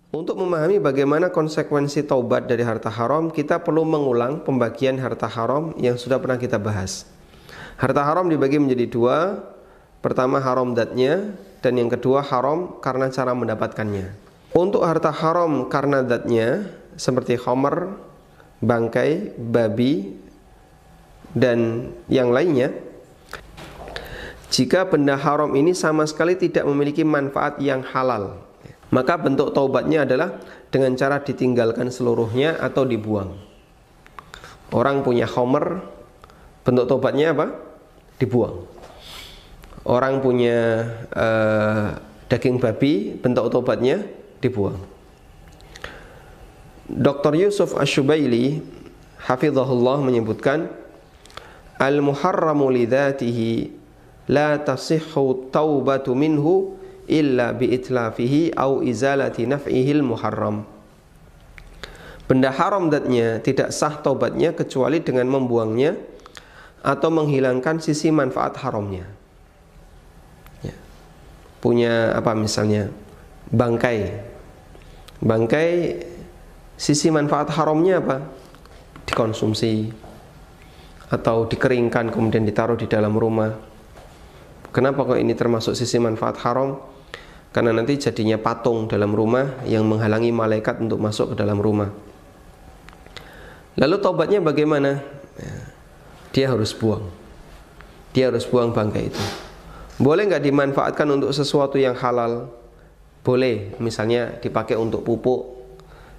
Untuk memahami bagaimana konsekuensi taubat dari harta haram, kita perlu mengulang pembagian harta haram yang sudah pernah kita bahas. Harta haram dibagi menjadi dua. Pertama haram zatnya, dan yang kedua haram karena cara mendapatkannya. Untuk harta haram karena zatnya, seperti khamr, bangkai, babi, dan yang lainnya, jika benda haram ini sama sekali tidak memiliki manfaat yang halal, maka bentuk taubatnya adalah dengan cara ditinggalkan seluruhnya atau dibuang. Orang punya khamr, bentuk taubatnya apa? Dibuang. Orang punya daging babi, bentuk taubatnya dibuang. Dr. Yusuf Asy-Syubaili hafizahullah menyebutkan, al-muharramu lidzatihi la tasihhu taubatu minhu illa biitlafihi au izalati naf'ihil muharram. Benda haram zatnya tidak sah taubatnya kecuali dengan membuangnya atau menghilangkan sisi manfaat haramnya. Ya. Punya apa misalnya? Bangkai. Bangkai, sisi manfaat haramnya apa? Dikonsumsi atau dikeringkan kemudian ditaruh di dalam rumah. Kenapa kok ini termasuk sisi manfaat haram? Karena nanti jadinya patung dalam rumah yang menghalangi malaikat untuk masuk ke dalam rumah. Lalu taubatnya bagaimana? Dia harus buang. Dia harus buang bangkai itu. Boleh nggak dimanfaatkan untuk sesuatu yang halal? Boleh, misalnya dipakai untuk pupuk.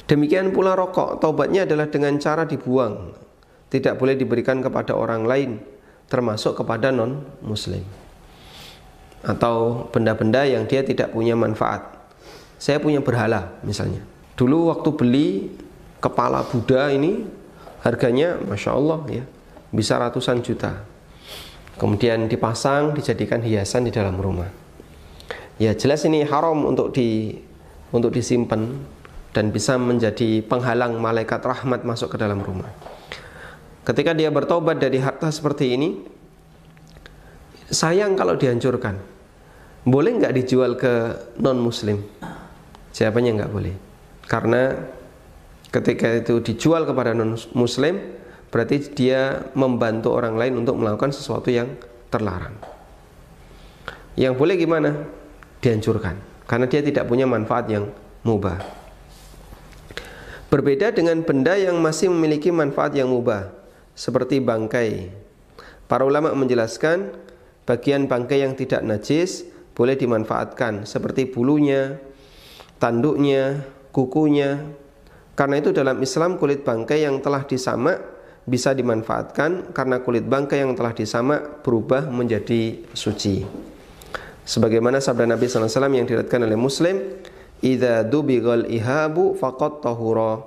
Demikian pula rokok, taubatnya adalah dengan cara dibuang. Tidak boleh diberikan kepada orang lain, termasuk kepada non-muslim. Atau benda-benda yang dia tidak punya manfaat. Saya punya berhala misalnya. Dulu waktu beli kepala Buddha ini harganya Masya Allah ya, bisa ratusan juta. Kemudian dipasang, dijadikan hiasan di dalam rumah. Ya jelas ini haram untuk disimpan dan bisa menjadi penghalang malaikat rahmat masuk ke dalam rumah. Ketika dia bertobat dari harta seperti ini, sayang kalau dihancurkan. Boleh nggak dijual ke non-muslim? Jawabannya nggak boleh. Karena ketika itu dijual kepada non-muslim, berarti dia membantu orang lain untuk melakukan sesuatu yang terlarang. Yang boleh gimana? Dihancurkan. Karena dia tidak punya manfaat yang mubah. Berbeda dengan benda yang masih memiliki manfaat yang mubah, seperti bangkai. Para ulama menjelaskan, bagian bangkai yang tidak najis boleh dimanfaatkan, seperti bulunya, tanduknya, kukunya. Karena itu dalam Islam kulit bangkai yang telah disamak bisa dimanfaatkan, karena kulit bangkai yang telah disamak berubah menjadi suci. Sebagaimana sabda Nabi SAW yang diriwayatkan oleh Muslim, idza dubighal ihabu faqad tahura.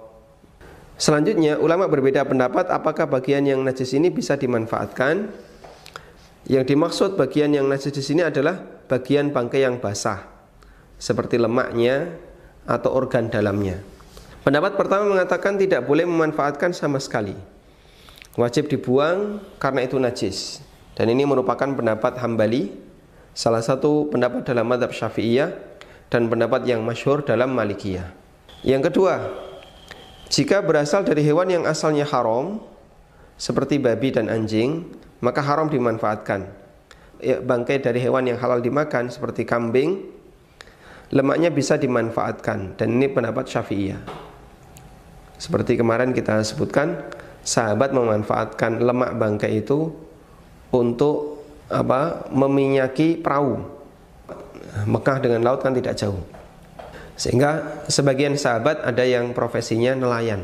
Selanjutnya ulama berbeda pendapat apakah bagian yang najis ini bisa dimanfaatkan. Yang dimaksud bagian yang najis di sini adalah bagian bangkai yang basah, seperti lemaknya atau organ dalamnya. Pendapat pertama mengatakan tidak boleh memanfaatkan sama sekali, wajib dibuang karena itu najis. Dan ini merupakan pendapat Hambali, salah satu pendapat dalam mazhab Syafi'iyah, dan pendapat yang masyhur dalam Malikiyah. Yang kedua, jika berasal dari hewan yang asalnya haram, seperti babi dan anjing, maka haram dimanfaatkan. Bangkai dari hewan yang halal dimakan, seperti kambing, lemaknya bisa dimanfaatkan, dan ini pendapat Syafi'iyah. Seperti kemarin kita sebutkan, sahabat memanfaatkan lemak bangkai itu untuk meminyaki perahu. Mekah dengan laut kan tidak jauh, sehingga sebagian sahabat ada yang profesinya nelayan.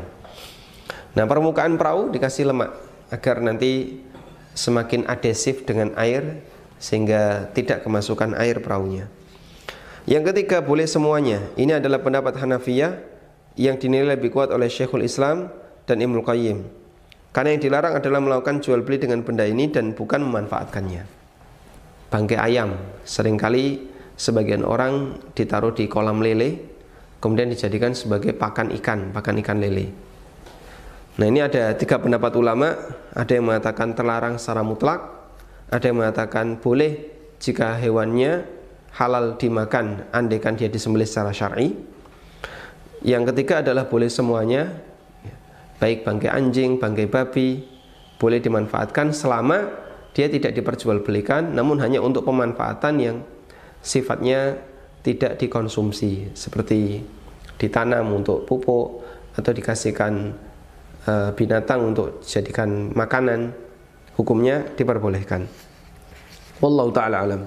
Nah, permukaan perahu dikasih lemak agar nanti semakin adhesif dengan air sehingga tidak kemasukan air perahunya. Yang ketiga, boleh semuanya. Ini adalah pendapat Hanafiyah yang dinilai lebih kuat oleh Syekhul Islam dan Ibnu Qayyim. Karena yang dilarang adalah melakukan jual beli dengan benda ini dan bukan memanfaatkannya. Bangkai ayam seringkali sebagian orang ditaruh di kolam lele, kemudian dijadikan sebagai pakan ikan lele. Nah, ini ada tiga pendapat ulama. Ada yang mengatakan terlarang secara mutlak, ada yang mengatakan boleh jika hewannya halal dimakan andaikan dia disembelih secara syar'i. Yang ketiga adalah boleh semuanya, baik bangkai anjing, bangkai babi, boleh dimanfaatkan selama dia tidak diperjualbelikan, namun hanya untuk pemanfaatan yang sifatnya tidak dikonsumsi, seperti ditanam untuk pupuk atau dikasihkan binatang untuk dijadikan makanan, hukumnya diperbolehkan. Wallahu ta'ala alam.